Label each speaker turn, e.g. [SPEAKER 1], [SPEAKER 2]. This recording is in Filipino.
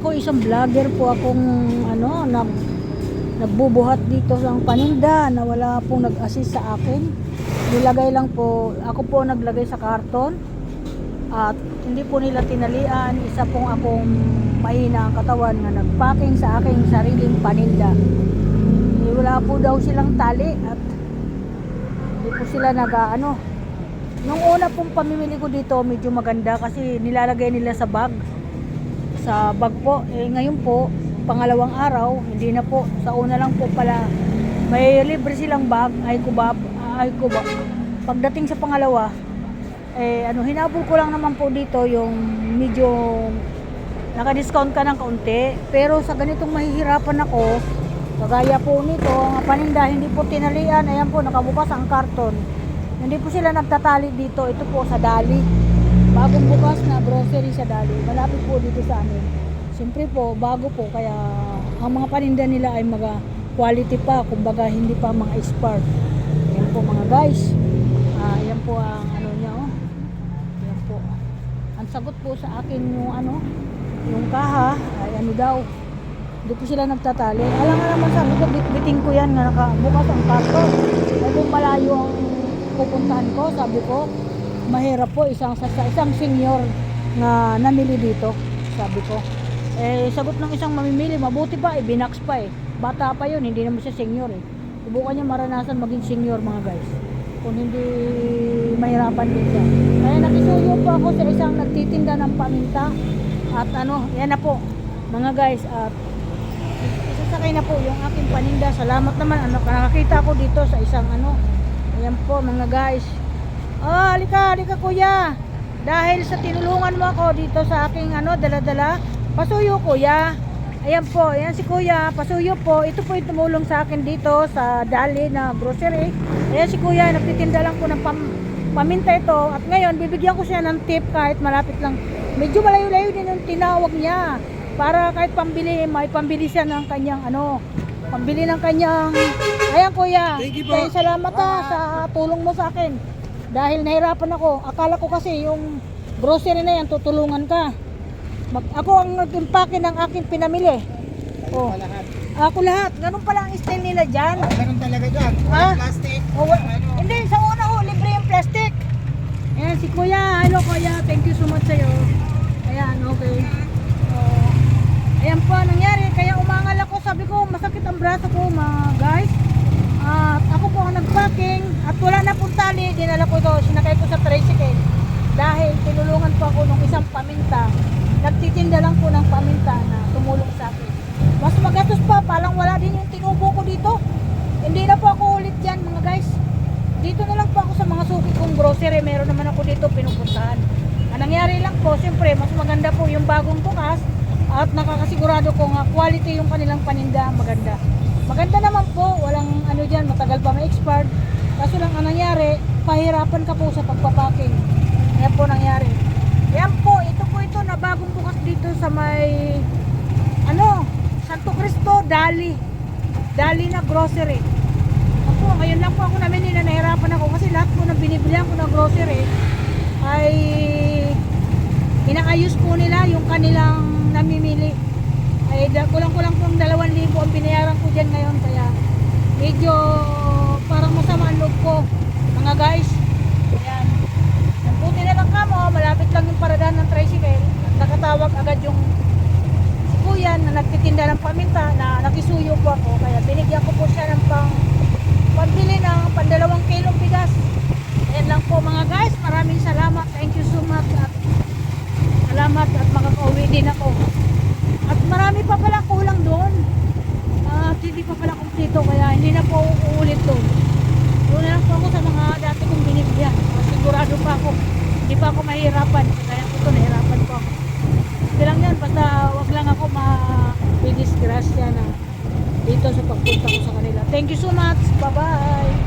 [SPEAKER 1] ako isang vlogger po akong nagbubuhat dito ng paninda na wala pong nag-assist sa akin. Nilagay lang po, ako po naglagay sa karton at hindi po nila tinalian. Isa pong akong mahina ang katawan nga nagpacking sa aking sariling paninda. Wala po daw silang tali at hindi po sila nung una pong pamimili ko dito medyo maganda kasi nilalagay nila sa bag po. Ngayon po pangalawang araw hindi na po, sa una lang po pala may libre silang bag, ay ko ba pagdating sa pangalawa hinabol ko lang naman po dito yung medyo naka-discount ka ng kaunti, pero sa ganitong mahihirapan ako kagaya po nito ang paninda hindi po tinalian. Ayan po nakabukas ang karton, hindi po sila nagtatali dito. Ito po sa Dali, bagong bukas na grocery sa Dali, malapit po dito sa amin. Siyempre po bago po, kaya ang mga paninda nila ay mga quality pa, kumbaga hindi pa mga expired. Ayan po mga guys, ayan po ang niya ayan po ang sagot po sa akin yung kaha ay daw hindi po sila nagtatali. Alam nga naman sabi ko bitbiting ko yan nga nakabukas ang karton ay kung malayo ang pupuntahan ko, sabi ko mahirap po isang senior na namili dito, sabi ko. Sagot ng isang mamimili, mabuti pa binax pa bata pa yun, hindi naman siya senior subukan niya maranasan maging senior mga guys, kung hindi mahirapan din siya. Kaya nakisuyo po ako sa isang nagtitinda ng paminta at yan na po mga guys, at isasakay na po yung aking paninda. Salamat naman, nakakita ko dito sa isang ayan po mga guys. Halika kuya, dahil sa tinulungan mo ako dito sa aking dala-dala, pasuyo kuya. Ayan po, ayan si kuya, pasuyo po. Ito po yung tumulong sa akin dito sa Dali na grocery. Ayan si kuya, nagtitinda lang po ng paminta ito. At ngayon, bibigyan ko siya ng tip kahit malapit lang. Medyo malayo-layo din yung tinawag niya. Para kahit may pambili siya ng kanyang pambili ng kanyang. Ayan kuya, kaya salamat sa tulong mo sa akin. Dahil nahirapan ako. Akala ko kasi yung grocery na yan, tutulungan ka. Ako ang nag-impake ng aking pinamili. Ako lahat. Ganun pala ang style nila dyan.
[SPEAKER 2] Ganun talaga dyan. Plastic.
[SPEAKER 1] Hindi, sa una libre yung plastic. Ayan si kuya. Hello kuya, thank you so much sa'yo. Ayan, okay. Ayan po nangyari. Kaya umangal ako. Sabi ko, masakit ang braso ko mga guys. At ako po ang nagpacking. At wala na pong tali. Dinala ko ito. Sinakay ko sa tricycle. Dahil tinulungan po ako ng isang paminta. Nagtitinda lang po ng paminta na tumulong sa akin. Mas magatos pa, palang wala din yung tinubo ko dito. Hindi na po ako ulit dyan mga guys. Dito na lang po ako sa mga suki kong grocery. Meron naman ako dito pinupuntahan. Ang nangyari lang po, siyempre mas maganda po yung bagong bukas. At nakakasigurado ko nga quality yung kanilang paninda, maganda. Maganda naman po, walang dyan, matagal pa ma-expired. Kaso lang ang nangyari, pahirapan ka po sa pagpapaking. Ayan po nangyari. Ayan po, ito na bagong bukas dito sa may Santo Cristo, Dali na grocery. Ako, ngayon lang po ako namili na nahirapan ako kasi lahat po na binibilihan ko ng grocery ay inaayos po nila yung kanilang namimili. Ay kulang-kulang pong 2,000 ang binayaran ko dyan ngayon, kaya medyo parang masama ang loob ko mga guys. Ayan, buti na lang kamo, malapit lang yung paradahan ng tricycle. Nakatawag agad yung si kuya na nagtitinda ng paminta na nakisuyo po ako, kaya binigyan ko po siya ng pambili ng 2 kilong bigas. Ayan lang po mga guys, maraming salamat, thank you so much at salamat at makaka-uwi din ako. At marami pa pala kulang doon at hindi pa pala kumpleto, kaya hindi na po uulit doon. Doon na lang po ako sa mga dati kong binibigyan. Sigurado pa ako, hindi pa ako mahirapan, kaya ito nahirapan po ako. Hindi lang yan, basta wag lang ako ma-disgrasya na dito sa pagpunta ko sa kanila. Thank you so much, bye bye.